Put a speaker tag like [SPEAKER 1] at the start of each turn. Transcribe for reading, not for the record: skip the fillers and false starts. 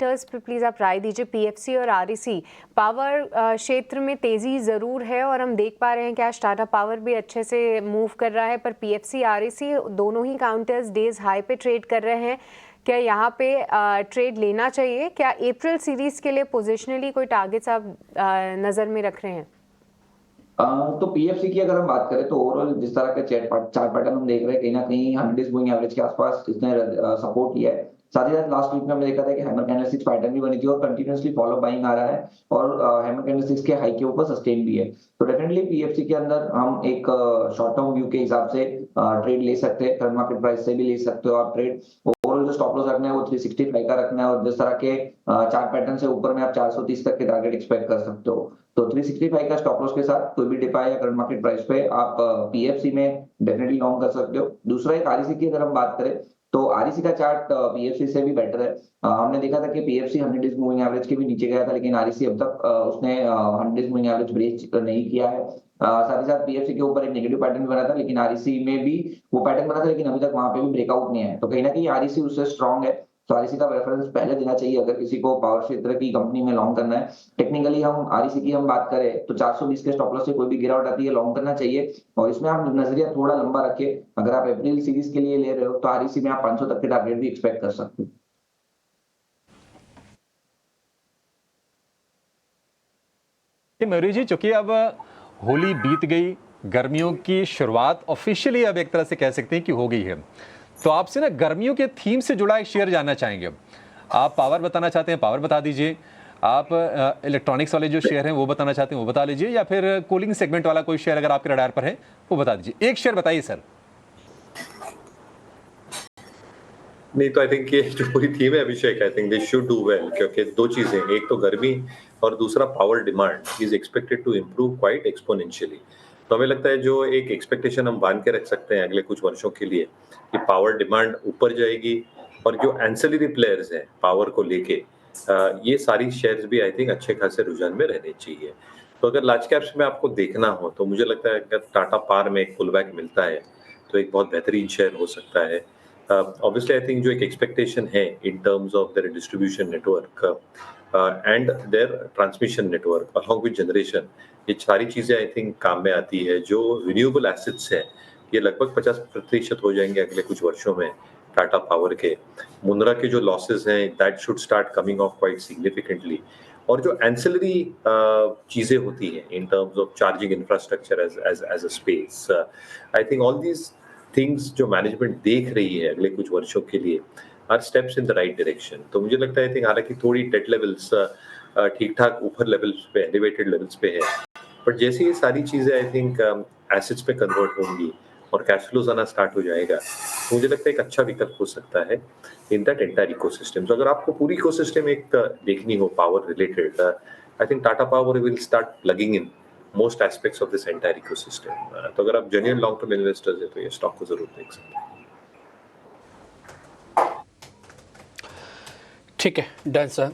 [SPEAKER 1] पे प्लीज़ आप राय दीजिए। पीएफसी और आरईसी पावर क्षेत्र में तेज़ी ज़रूर है और हम देख पा रहे हैं कि आज टाटा पावर भी अच्छे से मूव कर रहा है, पर पीएफसी आरईसी दोनों ही काउंटर्स डेज हाई पे ट्रेड कर रहे हैं। क्या यहाँ पे ट्रेड लेना चाहिए? क्या अप्रैल सीरीज़ के लिए पोजिशनली कोई टारगेट्स आप नज़र में रख रहे हैं?
[SPEAKER 2] तो पीएफसी की अगर हम बात करें तो ओवरऑल जिस तरह का चार्ट पैटर्न हम देख रहे हैं, कहीं ना कहीं 100 मूविंग एवरेज के आसपास इसने सपोर्ट किया है। साथ ही साथ लास्ट वीक में हमने देखा था कि हैमर कैंडलस्टिक्स पैटर्न भी बनी थी और कंटिन्यूअसली फॉलो बाइंग आ रहा है और हैमर कैंडलस्टिक्स के हाई के ऊपर सस्टेन भी है। तो डेफिनेटली पीएफसी के अंदर हम एक शॉर्ट टर्म व्यू के हिसाब से ट्रेड ले सकते हैं, करंट मार्केट प्राइस से भी ले सकते हो आप ट्रेड। ओवरऑल जो स्टॉप लॉस रखना है वो 365 का रखना है और जिस तरह के चार्ट पैटर्न से ऊपर में आप 430 तक के टारगेट एक्सपेक्ट कर सकते हो। तो 365 का स्टॉप लॉस के साथ कोई भी डिप आए या करंट मार्केट प्राइस पे आप पीएफसी में डेफिनेटली लॉन्ग कर सकते हो। दूसरा एक आरईसी की अगर हम बात करें तो आरईसी का चार्ट पीएफसी से भी बेटर है। हमने देखा था कि पीएफसी 100 डेज मूविंग एवरेज के भी नीचे गया था, लेकिन आरईसी अब तक उसने 100 डेज मूविंग एवरेज ब्रेच नहीं किया है। साथ ही साथ पीएफसी के ऊपर एक नेगेटिव पैटर्न भी बना था, लेकिन आरईसी में भी वो पैटर्न बना था, लेकिन अभी तक वहां पे भी ब्रेकआउट नहीं है। तो कहीं ना कहीं आरईसी उससे स्ट्रॉन्ग है। तो आरईसी का प्रेफरेंस पहले देना चाहिए अगर किसी को पावर क्षेत्र की कंपनी में लॉन्ग करना है। टेक्निकली हम आरईसी की हम बात करें तो 420 के स्टॉप लॉस से कोई भी गिरावट आती है लॉन्ग करना चाहिए। और इसमें आप नजरिया थोड़ा लंबा रखिए। अगर आप अप्रैल सीरीज के लिए ले रहे हो तो आरईसी में आप 500 तक के टारगेट भी एक्सपेक्ट कर सकते हो।
[SPEAKER 3] मयूरी जी, चूंकि अब होली बीत गई, गर्मियों की शुरुआत ऑफिशियली अब एक तरह से कह सकते हैं कि हो गई है, तो आपसे ना गर्मियों के थीम से जुड़ा एक शेयर जानना चाहेंगे। आप पावर बताना चाहते हैं, पावर बता दीजिए। आप इलेक्ट्रॉनिक्स वाले जो शेयर हैं वो बताना चाहते हैं वो बता लीजिए, या फिर कूलिंग सेगमेंट वाला कोई शेयर अगर आपके रडार पर है वो बता दीजिए। एक शेयर बताइए सर।
[SPEAKER 4] नहीं तो आई थिंक ये जो पूरी थीम है Abhishek, I think they should do well, क्योंकि दो चीजें, एक तो गर्मी और दूसरा power demand is expected to improve quite exponentially. तो हमें लगता है जो एक एक्सपेक्टेशन हम बांध के रख सकते हैं अगले कुछ वर्षों के लिए कि पावर डिमांड ऊपर जाएगी और जो एंसिलरी प्लेयर्स हैं पावर को लेके, ये सारी शेयर्स भी आई थिंक अच्छे खासे रुझान में रहने चाहिए। तो अगर लार्ज कैप्स में आपको देखना हो तो मुझे लगता है अगर टाटा पावर में एक पुल बैक मिलता है तो एक बहुत बेहतरीन शेयर हो सकता है। Obviously, I think जो एक expectation है in terms of their distribution network and their transmission network along with generation, ये सारी चीजें I think काम में आती है। जो renewable assets है ये लगभग 50% हो जाएंगे अगले कुछ वर्षों में टाटा पावर के। मुंद्रा के जो losses हैं that should start coming off quite significantly। और जो ancillary चीजें होती हैं in terms of charging infrastructure as a space, I think all these things जो मैनेजमेंट देख रही है अगले कुछ वर्षों के लिए are steps in the right direction. तो मुझे लगता है हालांकि थोड़ी डेट लेवल्स ठीक ठाक ऊपर लेवल्स पे, एलिवेटेड लेवल्स पे है, बट जैसे ये सारी चीजें आई थिंक एसेट्स पे कन्वर्ट होंगी और कैश फ्लोज आना स्टार्ट हो जाएगा, तो मुझे लगता है एक अच्छा विकल्प हो सकता है इन दैट एंटायर इकोसिस्टम। तो अगर आपको पूरी इकोसिस्टम एक देखनी हो power related, I think Tata power will start plugging in most aspects of this entire ecosystem। तो अगर आप genuine long term investors हैं तो ये स्टॉक को जरूर देख सकते हैं।
[SPEAKER 5] ठीक है, डन सर।